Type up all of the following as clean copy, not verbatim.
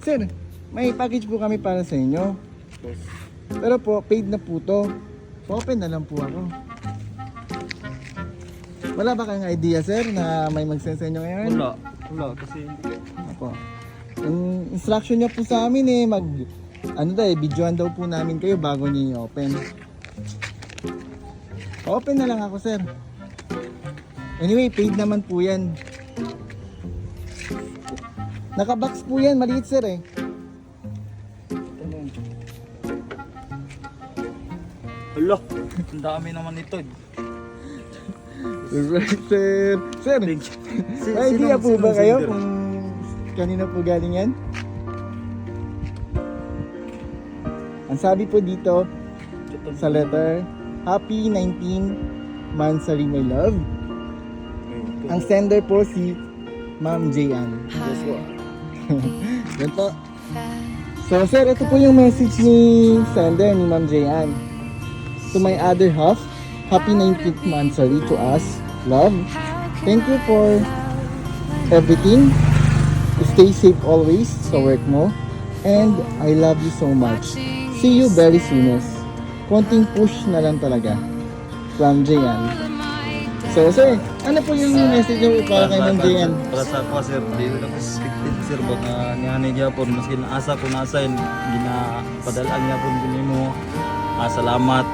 Sir, may package po kami para sa inyo. Pero po, paid na po to. Open na lang po ako. Wala ba kayong idea, sir, na may mag-send sa inyo ngayon? Wala kasi hindi. Ako. Ang instruction niya po sa amin videoan daw po namin kayo bago niyo i-open. Open na lang ako, sir. Anyway, paid naman po yan. Nakabox po yan, maliit, sir eh. Hala, ang dami naman ito. Right, sir. Sir, may idea po ba kayo kung kanina po galing yan? Ang sabi po dito sa letter, Happy 19 Mansari, my love. Ang sender po si Ma'am Jayan. Yes po. Yan po. So sir, ito po yung message ni sender ni Ma'am Jayan. To my other half, happy 19th Mansari to us. Love. Thank you for everything. Stay safe always sa work mo. And I love you so much. See you very soon. Konting push na lang talaga. From Jayan. So sir, ano po yung message niyo para kay Ma'am Jayan? Para sa ako sir, di ko expected sir baka niyanay niya po maski naasa ko nasa ginapadalaan niya po din mo. Salamat.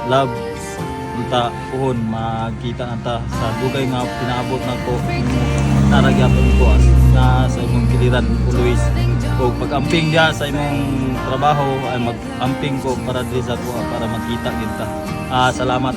Love. Kita puhon magkita nata sa dugay nga pinaabot na ko naragyapon ko na sa imong kiliran always. Kung pag-amping dia sa imong trabaho ay mag-amping ko para diri sa ko para magkita kita. Salamat.